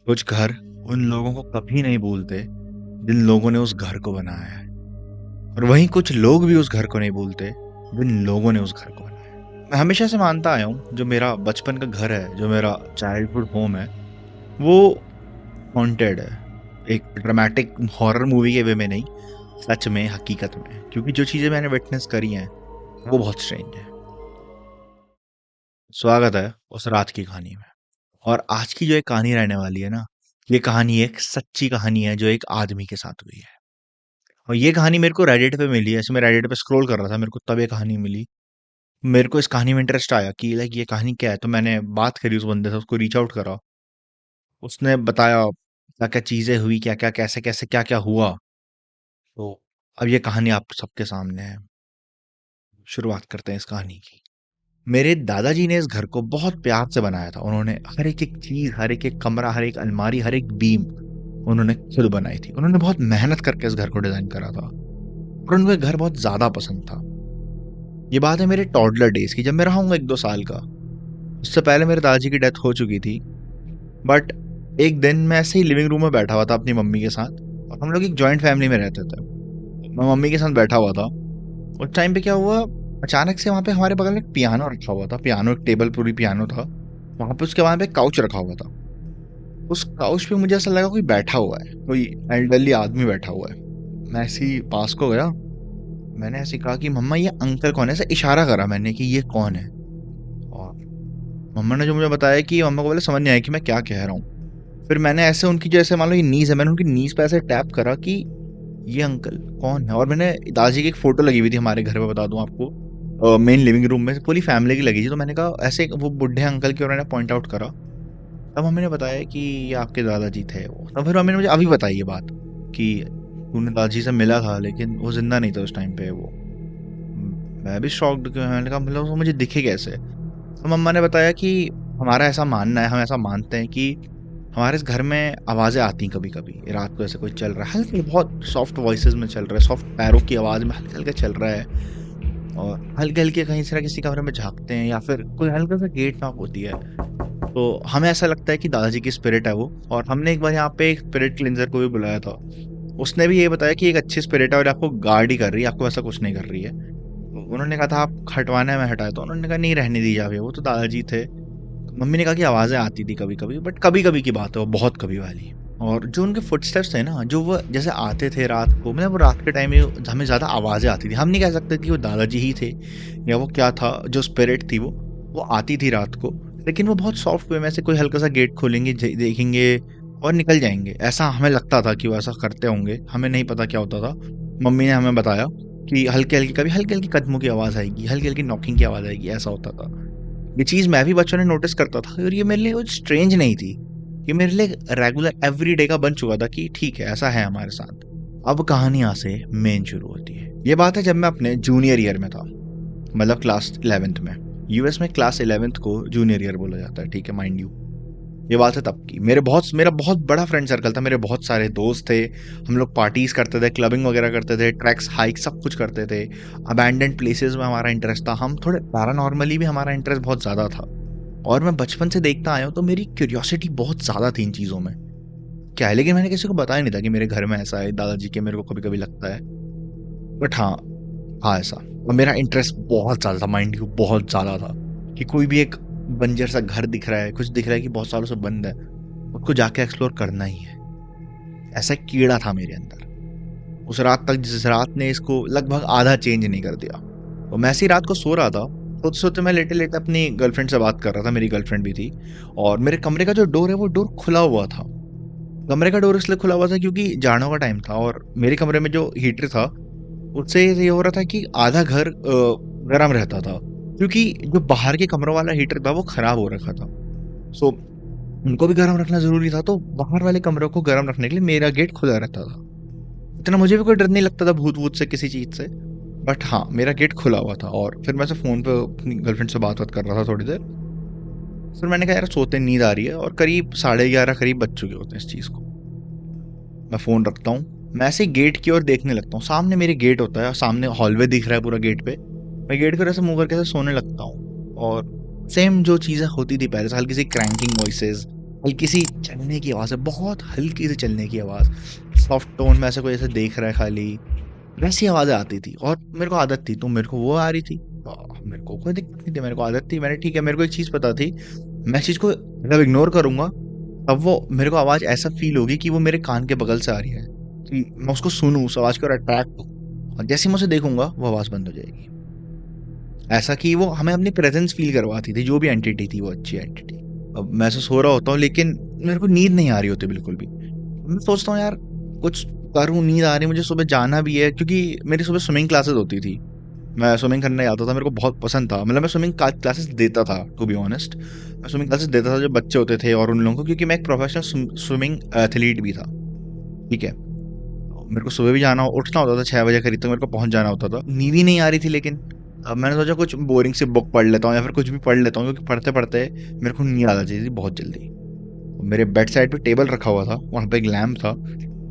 कुछ घर उन लोगों को कभी नहीं भूलते जिन लोगों ने उस घर को बनाया है, और वहीं कुछ लोग भी उस घर को नहीं भूलते जिन लोगों ने उस घर को बनाया है। मैं हमेशा से मानता आया हूँ, जो मेरा बचपन का घर है, जो मेरा चाइल्डहुड होम है, वो हॉन्टेड है। एक ड्रामेटिक हॉरर मूवी के वे में नहीं, सच में, हकीकत में, क्योंकि जो चीजें मैंने विटनेस करी हैं वो बहुत स्ट्रेंज है। स्वागत है उस रात की कहानी में। और आज की जो एक कहानी रहने वाली है ना, ये कहानी एक सच्ची कहानी है जो एक आदमी के साथ हुई है। और ये कहानी मेरे को रेडिट पे मिली है। ऐसे मैं रेडिट पे स्क्रॉल कर रहा था, मेरे को तब ये कहानी मिली। मेरे को इस कहानी में इंटरेस्ट आया कि लाइक ये कहानी क्या है, तो मैंने बात करी उस बंदे से, उसको रीच आउट करा। उसने बताया क्या क्या चीजें हुई, क्या क्या कैसे कैसे क्या क्या हुआ। तो अब ये कहानी आप सबके सामने है। शुरुआत करते हैं इस कहानी की। मेरे दादाजी ने इस घर को बहुत प्यार से बनाया था। उन्होंने हर एक एक चीज, हर एक एक कमरा, हर एक अलमारी, हर एक बीम उन्होंने खुद बनाई थी। उन्होंने बहुत मेहनत करके इस घर को डिजाइन करा था, और उनको ये घर बहुत ज्यादा पसंद था। ये बात है मेरे टॉडलर डेज की, जब मैं रहा हूँ 1-2 साल का। उससे पहले मेरे दादाजी की डेथ हो चुकी थी। बट एक दिन मैं ऐसे ही लिविंग रूम में बैठा हुआ था अपनी मम्मी के साथ, और हम लोग एक जॉइंट फैमिली में रहते थे। मैं मम्मी के साथ बैठा हुआ था। उस टाइम पे क्या हुआ, अचानक से वहां पे हमारे बगल में एक पियानो रखा हुआ था। पियानो, एक टेबल पूरी पियानो था वहां पे। उसके वहां पे काउच रखा हुआ था। उस काउच पे मुझे ऐसा लगा कोई बैठा हुआ है, कोई एल्डरली आदमी बैठा हुआ है। मैं ऐसे ही पास को गया। मैंने ऐसे कहा कि मम्मा, ये अंकल कौन है? ऐसा इशारा करा मैंने कि ये कौन है। और मम्मा ने जो मुझे बताया, कि मम्मा को पहले समझ नहीं आया कि मैं क्या कह रहा हूँ। फिर मैंने ऐसे उनकी, जैसे मान लो ये नीज है, मैंने उनकी नीज पे ऐसे टैप करा कि ये अंकल कौन है। और मैंने, दादाजी की एक फोटो लगी हुई थी हमारे घर पे, बता दूं आपको, मेन लिविंग रूम में पूरी फैमिली की लगी थी। तो मैंने कहा ऐसे, वो बुढ़े अंकल की, और मैंने पॉइंट आउट करा। तब मम्मी ने बताया कि ये आपके दादाजी थे वो। तब फिर मम्मी ने मुझे अभी बताई ये बात कि तूने दादाजी से मिला था, लेकिन वो जिंदा नहीं था उस टाइम पे वो। मैं भी शॉक्ड, मैंने कहा मतलब वो मुझे दिखे कैसे। तो मम्मा ने बताया कि हमारा ऐसा मानना है, हम ऐसा मानते हैं कि हमारे इस घर में आवाजें आती हैं कभी कभी। रात को ऐसे कोई चल रहा है, हल्के बहुत सॉफ्ट वॉइसेस में चल रहा है, सॉफ्ट पैरों की आवाज में हल्के हल्के चल रहा है। और हल्के हल्के कहीं से ना किसी कमरे में झांकते हैं, या फिर कोई हल्का सा गेट नॉक होती है। तो हमें ऐसा लगता है कि दादाजी की स्पिरिट है वो। और हमने एक बार यहाँ पे एक स्पिरिट क्लिंजर को भी बुलाया था। उसने भी ये बताया कि एक अच्छी स्पिरिट है और आपको गार्ड ही कर रही है, आपको ऐसा कुछ नहीं कर रही है। तो उन्होंने कहा था आप हटवाना है, मैं हटाया। तो उन्होंने कहा नहीं, रहने दीजिए आप, ये वो तो दादाजी थे। मम्मी ने कहा कि आवाजें आती थी कभी कभी, बट कभी कभी की बात है, वो बहुत कभी वाली। और जो उनके फुटस्टेप्स थे ना, जो वो जैसे आते थे रात को, मतलब वो रात के टाइम में हमें ज्यादा आवाजें आती थी। हम नहीं कह सकते कि वो दादाजी ही थे या वो क्या था, जो स्पिरिट थी वो आती थी रात को। लेकिन वो बहुत सॉफ्ट वे में से, कोई हल्का सा गेट खोलेंगे, देखेंगे और निकल जाएंगे। ऐसा हमें लगता था कि वो ऐसा करते होंगे, हमें नहीं पता क्या होता था। मम्मी ने हमें बताया कि हल्के हल्की, कभी हल्की हल्की कदमों की आवाज आएगी, हल्की हल्की नॉकिंग की आवाज आएगी, ऐसा होता था। ये चीज मैं भी बच्चों ने नोटिस करता था, और ये मेरे लिए कुछ स्ट्रेंज नहीं थी। ये मेरे लिए रेगुलर एवरीडे का बन चुका था कि ठीक है, ऐसा है हमारे साथ। अब कहानी यहाँ से मेन शुरू होती है। ये बात है जब मैं अपने जूनियर ईयर में था, मतलब क्लास 11th में। यूएस में क्लास 11th को जूनियर ईयर बोला जाता है, ठीक है, माइंड यू। ये बात है तब की। मेरा बहुत बड़ा फ्रेंड सर्कल था, मेरे बहुत सारे दोस्त थे। हम लोग पार्टीज करते थे, क्लबिंग वगैरह करते थे, ट्रैक्स, हाइक, सब कुछ करते थे। अबैंडन्ड प्लेसेस में हमारा इंटरेस्ट था। हम थोड़े पैरानॉर्मली भी, हमारा इंटरेस्ट बहुत ज्यादा था। और मैं बचपन से देखता आया हूँ, तो मेरी क्यूरियोसिटी बहुत ज्यादा थी इन चीजों में। क्या है, लेकिन मैंने किसी को बताया नहीं था कि मेरे घर में ऐसा है, दादाजी के मेरे को कभी कभी लगता है। बट हाँ, हाँ ऐसा। और मेरा इंटरेस्ट बहुत ज्यादा था, माइंड यू, बहुत ज्यादा था। कि कोई भी एक बंजर सा घर दिख रहा है, कुछ दिख रहा है कि बहुत सालों से बंद है, उसको जाके एक्सप्लोर करना ही है। ऐसा एक कीड़ा था मेरे अंदर उस रात तक, जिस रात ने इसको लगभग आधा चेंज नहीं कर दिया। तो मैं ऐसी रात को सो रहा था, सोते सोते मैं लेटे लेटे अपनी गर्लफ्रेंड से बात कर रहा था। मेरी गर्लफ्रेंड भी थी। और मेरे कमरे का जो डोर है, वो डोर खुला हुआ था। कमरे का डोर इसलिए खुला हुआ था क्योंकि जाड़ों का टाइम था, और मेरे कमरे में जो हीटर था, उससे ये हो रहा था कि आधा घर गर्म रहता था, क्योंकि जो बाहर के कमरों वाला हीटर था वो खराब हो रखा था। सो उनको भी गर्म रखना जरूरी था, तो बाहर वाले कमरों को गर्म रखने के लिए मेरा गेट खुला रहता था। इतना मुझे भी कोई डर नहीं लगता था भूत वूत से, किसी चीज से। बट हाँ, मेरा गेट खुला हुआ था। और फिर मैं से फोन पे अपनी गर्लफ्रेंड से बात कर रहा था थोड़ी देर। फिर मैंने कहा यार, सोते नींद आ रही है, और करीब 11:30 करीब बज चुके होते हैं इस चीज को। मैं फोन रखता हूँ, मैं ऐसे गेट की ओर देखने लगता हूँ। सामने मेरे गेट होता है, सामने हॉलवे दिख रहा है पूरा गेट पे। मैं गेट को ऐसे मुंह करके ऐसे सोने लगता हूँ। और सेम जो चीजें होती थी पहले से, हल्की सी क्रैंकिंग वॉइसेस, हल्की सी चलने की आवाज़ है, बहुत हल्की सी चलने की आवाज़, सॉफ्ट टोन में ऐसे कोई ऐसे देख रहा है खाली, वैसी आवाज़ें आती थी और मेरे को आदत थी, तो मेरे को वो आ रही थी। मेरे को कोई दिक्कत नहीं थी, मेरे को आदत थी, मैंने ठीक है, मेरे को एक चीज़ पता थी, मैं इस चीज़ को मतलब इग्नोर करूँगा, तब वो मेरे को आवाज़ ऐसा फ़ील होगी कि वो मेरे कान के बगल से आ रही है, कि मैं उसको सुनूँ, उस आवाज़ को अट्रैक्ट हूँ, और जैसे ही मैं उसे देखूँगा, वो आवाज़ बंद हो जाएगी। ऐसा कि वो हमें अपनी प्रेज़ेंस फ़ील करवाती थी, जो भी एंटिटी थी, वो अच्छी एंटिटी। अब मैं ऐसे सो रहा होता हूँ, लेकिन मेरे को नींद नहीं आ रही होती बिल्कुल भी। मैं सोचता हूँ यार कुछ करूँ, नींद आ रही है, मुझे सुबह जाना भी है, क्योंकि मेरी सुबह स्विमिंग क्लासेस होती थी। मैं स्विमिंग करने जाता था, मेरे को बहुत पसंद था, मतलब मैं स्विमिंग क्लासेस देता था, टू बी ऑनेस्ट। मैं स्विमिंग क्लासेस देता था जो बच्चे होते थे और उन लोगों को, क्योंकि मैं एक प्रोफेशनल स्विमिंग एथलीट भी था। ठीक है, मेरे को सुबह भी जाना उठना होता था 6 बजे करीब तक, मेरे को पहुंच जाना होता था, नींद ही नहीं आ रही थी। लेकिन अब मैंने सोचा कुछ बोरिंग सी बुक पढ़ लेता हूँ या फिर कुछ भी पढ़ लेता हूँ, क्योंकि पढ़ते पढ़ते मेरे को नींद आ जाती थी बहुत जल्दी। मेरे बेड साइड पे टेबल रखा हुआ था, वहाँ पे एक लैम्प था,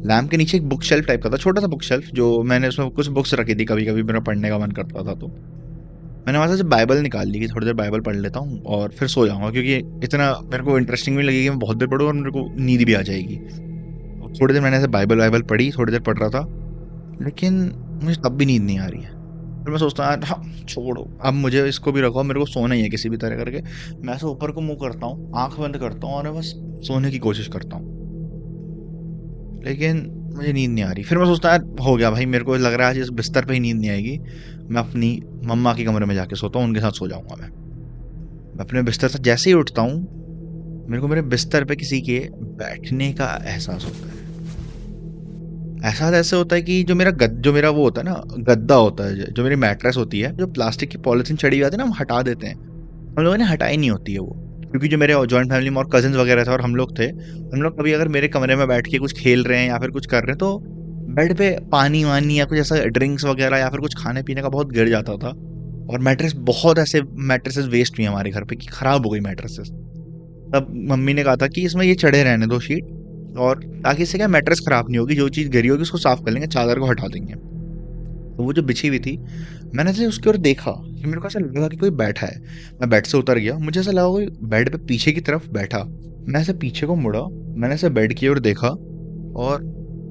लैम्प के नीचे एक बुक शेल्फ टाइप का था, छोटा सा बुक शेल्फ, जो मैंने उसमें कुछ बुक्स रखी थी, कभी कभी मेरा पढ़ने का मन करता था, तो मैंने वहाँ से बाइबल निकाल ली कि थोड़ी देर बाइबल पढ़ लेता हूँ और फिर सो जाऊंगा, क्योंकि इतना मेरे को इंटरेस्टिंग भी लगेगी, मैं बहुत देर पढ़ूँ और मेरे को नींद भी आ जाएगी। थोड़ी देर मैंने ऐसे बाइबल वाइबल पढ़ी, थोड़ी देर पढ़ रहा था, लेकिन मुझे तब भी नींद नहीं आ रही है। फिर मैं सोचता हूँ यार हाँ छोड़ो, अब मुझे इसको भी रखो, मेरे को सोना ही है किसी भी तरह करके। मैं ऐसे ऊपर को मुंह करता हूँ, आंख बंद करता हूँ और मैं बस सोने की कोशिश करता हूँ, लेकिन मुझे नींद नहीं आ रही। फिर मैं सोचता यार हो गया भाई, मेरे को लग रहा है आज इस बिस्तर पे ही नींद नहीं आएगी, मैं अपनी मम्मा के कमरे में जाके सोता हूँ, उनके साथ सो जाऊंगा। मैं अपने बिस्तर से जैसे ही उठता हूँ, मेरे को मेरे बिस्तर पे किसी के बैठने का एहसास होता है। एहसास ऐसे होता है कि जो मेरा वो होता है ना, गद्दा होता है, जो मेरी मैट्रेस होती है, जो प्लास्टिक की पॉलिथीन चढ़ी हुई आती है ना, हम हटा देते हैं, हम लोगों ने हटाई नहीं होती है वो, क्योंकि जो मेरे जॉइंट फैमिली में और कजिन्स वगैरह थे और हम लोग थे, हम लोग कभी अगर मेरे कमरे में बैठ के कुछ खेल रहे हैं या फिर कुछ कर रहे हैं, तो बेड पे पानी वानी या कुछ ऐसा ड्रिंक्स वगैरह या फिर कुछ खाने पीने का बहुत गिर जाता था। और मैट्रेस बहुत ऐसे मैट्रेसेस वेस्ट हुई हमारे घर पे कि खराब हो गई मैट्रेसेस। तब मम्मी ने कहा था कि इसमें ये चढ़े रहने दो शीट, और ताकि इससे क्या मैट्रेस खराब नहीं होगी, जो चीज़ गिरी होगी उसको साफ कर लेंगे, चादर को हटा देंगे। तो वो जो बिछी हुई थी, मैंने ऐसे उसकी ओर देखा कि मेरे को ऐसा लगा कि कोई बैठा है। मैं बेड से उतर गया, मुझे ऐसा लगा कोई बेड पे पीछे की तरफ बैठा। मैं ऐसे पीछे को मुड़ा, मैंने ऐसे बेड की ओर देखा, और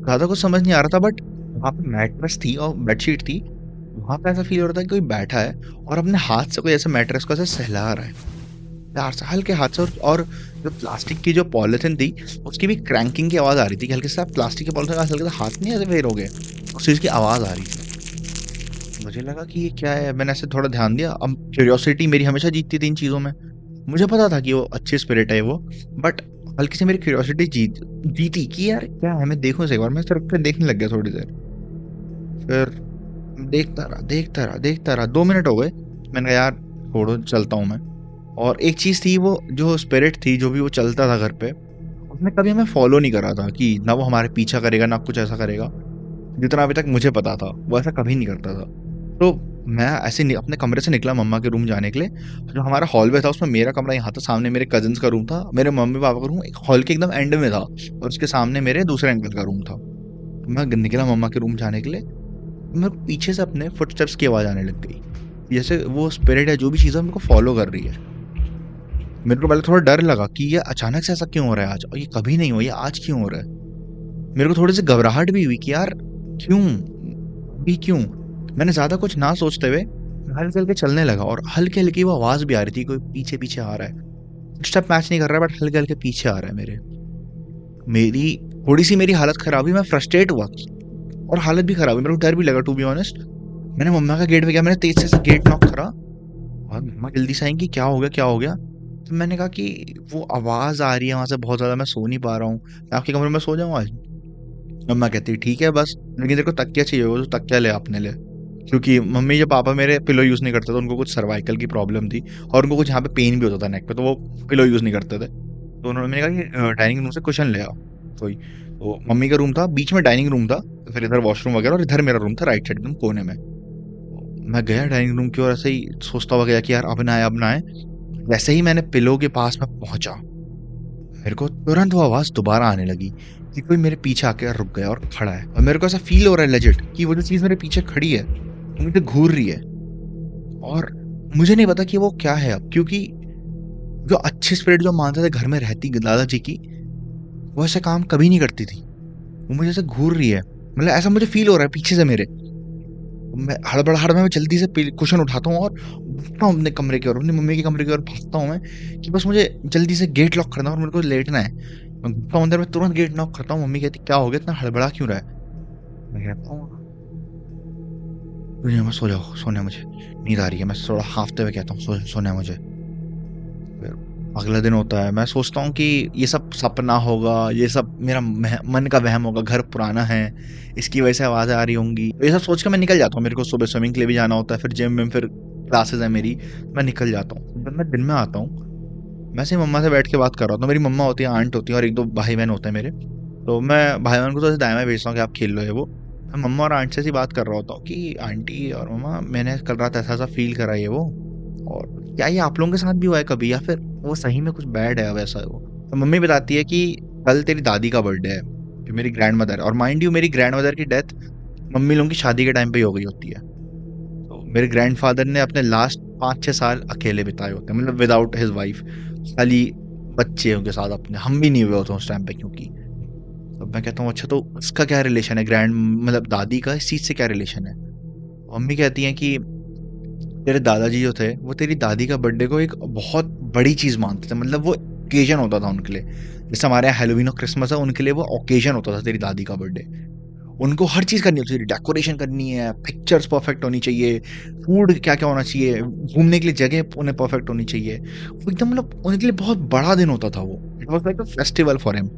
ज़्यादा कुछ समझ नहीं आ रहा था, बट वहाँ पे मैट्रेस थी और बेडशीट थी, वहाँ पे ऐसा फील हो रहा था कि कोई बैठा है और अपने हाथ से कोई ऐसे मैट्रेस को ऐसे सहला रहा है, प्यार से हल्के हाथ से। और जो प्लास्टिक की जो पॉलिथीन थी, उसकी भी क्रैंकिंग की आवाज़ आ रही थी कि हल्के से आप प्लास्टिक के पॉलिथीन का हल्के से हाथ नहीं ऐसे फेरोगे, उस चीज़ की आवाज़ आ रही थी। मुझे लगा कि ये क्या है, मैंने ऐसे थोड़ा ध्यान दिया। अब क्यूरियोसिटी मेरी हमेशा जीतती थी इन चीज़ों में, मुझे पता था कि वो अच्छी स्पिरिट है वो, बट हल्की से मेरी क्यूरियोसिटी जीती कि यार क्या है, मैं देखूं एक बार। मैं सिर्फ फिर देखने लग गया थोड़ी देर, फिर देखता रहा 2 मिनट हो गए। मैंने कहा यार छोड़ो, चलता हूँ मैं। और एक चीज़ थी, वो जो स्पिरिट थी, जो भी वो चलता था घर पे, उसने कभी हमें फॉलो नहीं करा था, कि ना वो हमारे पीछा करेगा ना कुछ ऐसा करेगा। जितना अभी तक मुझे पता था, वो ऐसा कभी नहीं करता था। तो मैं ऐसे अपने कमरे से निकला मम्मा के रूम जाने के लिए। जो हमारा हॉलवे था, उसमें मेरा कमरा यहाँ था, सामने मेरे कजिन्स का रूम था, मेरे मम्मी पापा का रूम एक हॉल के एकदम एंड में था, और उसके सामने मेरे दूसरे अंकल का रूम था। तो मैं निकला मम्मा के रूम जाने के लिए, मेरे को पीछे से अपने फुटस्टेप्स की आवाज़ आने लग गई, जैसे वो स्पिरिट है, जो भी चीज़ है, मेरे को फॉलो कर रही है। मेरे को पहले थोड़ा डर लगा कि ये अचानक से ऐसा क्यों हो रहा है आज, और ये कभी नहीं हुआ, ये आज क्यों हो रहा है। मेरे को थोड़ी सी घबराहट भी हुई कि यार क्यों, अभी क्यों। मैंने ज्यादा कुछ ना सोचते हुए हल्के हल्के चलने लगा, और हल्के हल्की वो आवाज भी आ रही थी, कोई पीछे पीछे आ रहा है, स्टेप मैच नहीं कर रहा है, बट हल्के हल्के पीछे आ रहा है मेरे। मेरी थोड़ी सी मेरी हालत खराब हुई, मैं फ्रस्ट्रेट हुआ, और हालत भी खराब हुई, मेरे को डर भी लगा, टू बी ऑनेस्ट। मैंने मम्मा का गेट पे गया, मैंने तेज से गेट नॉक करा, और मम्मा जल्दी से आएंगी, क्या हो गया क्या हो गया। तो मैंने कहा कि वो आवाज आ रही है वहां से बहुत ज्यादा, मैं सो नहीं पा रहा हूँ, मैं आपके कमरे में सो जाऊँ आज। मम्मा कहती ठीक है बस, लेकिन तेरे को तकिया चाहिए होगा तो तकिया ले अपने लिए, क्योंकि मम्मी या पापा मेरे पिलो यूज नहीं करते थे, उनको कुछ सर्वाइकल की प्रॉब्लम थी, और उनको कुछ यहाँ पे पेन भी होता था नेक पे, तो वो पिलो यूज नहीं करते थे। तो उन्होंने मैंने कहा कि डाइनिंग रूम से कुशन ले आओ कोई। तो मम्मी का रूम था बीच में, डाइनिंग रूम था, फिर इधर वॉशरूम वगैरह, और इधर मेरा रूम था राइट साइड एकदम कोने में। मैं गया डाइनिंग रूम की ओर, ऐसे ही सोचता हुआ गया कि यार अब ना आए अब ना आए। वैसे ही मैंने पिलो के पास में पहुंचा, मेरे को तुरंत वो आवाज दोबारा आने लगी कि कोई मेरे पीछे आके रुक गया और खड़ा है, और मेरे को ऐसा फील हो रहा है लेजिट कि वो जो चीज मेरे पीछे खड़ी है वो मुझे घूर रही है, और मुझे नहीं पता कि वो क्या है अब, क्योंकि जो अच्छी स्पिरिट जो मानते थे घर में रहती दादाजी की, वो ऐसे काम कभी नहीं करती थी। वो मुझे ऐसे घूर रही है, मतलब ऐसा मुझे फील हो रहा है पीछे से मेरे। मैं हड़बड़ाहट में मैं जल्दी से कुशन उठाता हूँ और भागता हूँ अपने कमरे की ओर, अपनी मम्मी के कमरे की ओर भागता हूँ मैं, कि बस मुझे जल्दी से गेट लॉक करना है और मेरे को लेटना है। मैं घुसता हूँ अंदर, मैं तुरंत गेट लॉक करता हूँ। मम्मी कहती क्या हो गया, इतना हड़बड़ा क्यों रहा है? मैं कहता हूँ दुनिया में सो जाओ, सोने मुझे नींद आ रही है। मैं थोड़ा हाफते हुए कहता हूँ सोने मुझे। फिर अगला दिन होता है, मैं सोचता हूँ कि ये सब सपना होगा, ये सब मेरा मन का वहम होगा, घर पुराना है, इसकी वजह से आवाज़ें आ रही होंगी। तो ये सब सोच के मैं निकल जाता हूँ। मेरे को सुबह स्विमिंग के लिए भी जाना होता है, फिर जिम में, फिर क्लासेस है मेरी। मैं निकल जाता हूँ। जब मैं दिन में आता हूँ, मैं से मम्मा से बैठ के बात कर रहा होता हूँ। मेरी मम्मा होती है, आंट होती है और एक दो भाई बहन होते हैं मेरे। तो मैं भाई बहन को तो ऐसे दाएं बाएं भेजता हूँ कि आप खेल लो ये वो। मैं मम्मा और आंट से ऐसी बात कर रहा होता हूँ कि आंटी और मम्मा, मैंने कल रात ऐसा ऐसा फील करा ये वो, और क्या ये आप लोगों के साथ भी हुआ है कभी, या फिर वो सही में कुछ बैड है वैसा वो। तो मम्मी बताती है कि कल तेरी दादी का बर्थडे है, जो मेरी ग्रैंड मदर है। और माइंड यू, मेरी ग्रैंड मदर की डेथ मम्मी लोगों की शादी के टाइम पे ही हो गई होती है। तो मेरे ग्रैंडफादर ने अपने लास्ट 5-6 साल अकेले बिताए होते हैं, मतलब विदाउट हिज वाइफ, खाली बच्चे के साथ अपने। हम भी नहीं हुए होते उस टाइम पे क्योंकि। तो मैं कहता हूँ अच्छा, तो उसका क्या रिलेशन है, ग्रैंड मतलब दादी का इस चीज से क्या रिलेशन है? मम्मी कहती हैं कि तेरे दादाजी जो थे वो तेरी दादी का बर्थडे को एक बहुत बड़ी चीज मानते थे, मतलब वो ओकेजन होता था उनके लिए। जैसे हमारे यहाँ हेलोवीन और क्रिसमस है, उनके लिए वो ओकेजन होता था तेरी दादी का बर्थडे। उनको हर चीज करनी होती थी, डेकोरेशन करनी है, पिक्चर्स परफेक्ट होनी चाहिए, फूड क्या क्या होना चाहिए, घूमने के लिए जगह उन्हें परफेक्ट होनी चाहिए। वो एकदम मतलब उनके लिए बहुत बड़ा दिन होता था वो। It was like a festival for him.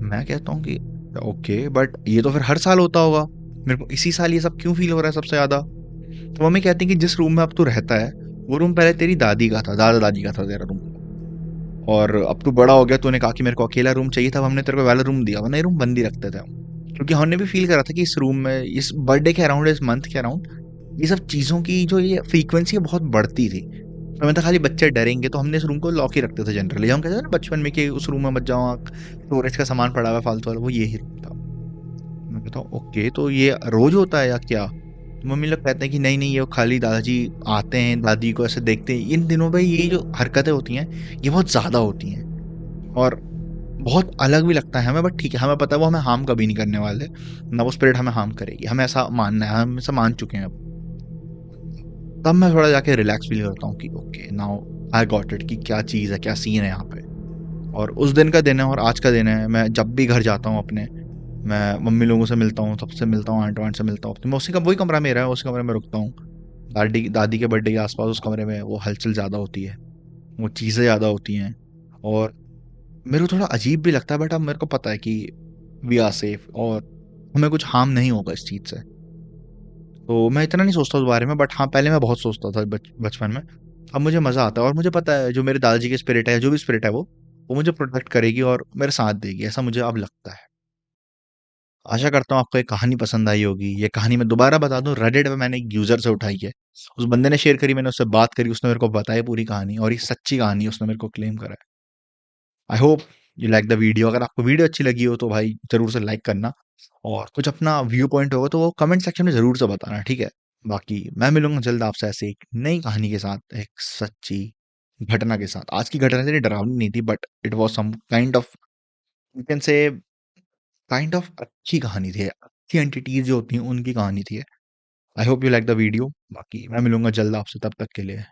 मैं कहता हूँ कि ओके, बट ये तो फिर हर साल होता होगा, मेरे को इसी साल ये सब क्यों फील हो रहा है सबसे ज्यादा? तो मम्मी कहती है कि जिस रूम में अब तू रहता है, वो रूम पहले तेरी दादी का था, दादा दादी का था तेरा रूम। और अब तू बड़ा हो गया, तूने कहा कि मेरे को अकेला रूम चाहिए था, अब हमने तेरे को वाला रूम दिया, वरना ये रूम बंद ही रखते थे हम। क्योंकि हमने भी फील करा था कि इस रूम में, इस बर्थडे के अराउंड, इस मंथ के अराउंड, ये सब चीजों की जो ये फ्रीक्वेंसी है बहुत बढ़ती थी। हमें था खाली बच्चे डरेंगे, तो हमने इस रूम को लॉक ही रखते थे जनरली। हम कहते थे ना बचपन में कि उस रूम में मत जाओ, स्टोरेज का सामान पड़ा हुआ है फालतू वाला, वो यही रूम था। मैं कहता हूँ ओके, तो ये रोज होता है या क्या? तो मम्मी लोग कहते हैं कि नहीं नहीं, ये खाली दादाजी आते हैं, दादी को ऐसे देखते हैं, इन दिनों में ये जो हरकतें होती हैं ये बहुत ज्यादा होती हैं। और बहुत अलग भी लगता है हमें, बट ठीक है, हमें पता है वो हमें हार्म कभी नहीं करने वाले, ना वो स्पिरिट हमें हार्म करेगी, हमें ऐसा मानना है, हम ऐसा मान चुके हैं अब। तब मैं थोड़ा जाके रिलैक्स फील करता हूँ कि okay now I got it, कि क्या चीज़ है, क्या सीन है यहाँ पे। और उस दिन का दिन है और आज का दिन है, मैं जब भी घर जाता हूँ अपने, मैं मम्मी लोगों से मिलता हूँ, सबसे मिलता हूँ, आंट वांट से मिलता हूँ, अपनी मौसी का वही कमरा मेरा है, उस कमरे में रुकता हूँ। दादी दादी के बर्थडे के आसपास उस कमरे में वो हलचल ज़्यादा होती है, वो चीज़ें ज़्यादा होती हैं। और मेरे को थोड़ा अजीब भी लगता है, बट अब मेरे को पता है कि वी आर सेफ और हमें कुछ हार्म नहीं होगा इस चीज़ से। तो मैं इतना नहीं सोचता उस बारे में, बट हाँ पहले मैं बहुत सोचता था बचपन में। अब मुझे मज़ा आता है और मुझे पता है जो मेरे दादाजी की स्पिरिट है, जो भी स्पिरिट है वो मुझे प्रोटेक्ट करेगी और मेरे साथ देगी, ऐसा मुझे अब लगता है। आशा करता हूँ आपको ये कहानी पसंद आई होगी। ये कहानी मैं दोबारा बता दूं, रेडिट पे मैंने एक यूजर से उठाई है। उस बंदे ने शेयर करी, मैंने उससे बात करी, उसने मेरे को बताई पूरी कहानी, और ये सच्ची कहानी है, उसने मेरे को क्लेम करा है। I hope you like the video. अगर आपको वीडियो अच्छी लगी हो तो भाई जरूर से लाइक करना, और कुछ अपना व्यू पॉइंट होगा तो वो कमेंट सेक्शन में जरूर से बताना, ठीक है? बाकी मैं मिलूंगा जल्द आपसे ऐसे एक नई कहानी के साथ, एक सच्ची घटना के साथ। आज की घटना इतनी डरावनी नहीं थी, but it was some kind of, you can say, kind of अच्छी कहानी थी, अच्छी एंटिटीज जो होती हैं उनकी कहानी थी। I hope you like the video. बाकी मैं मिलूंगा जल्द आपसे, तब तक के लिए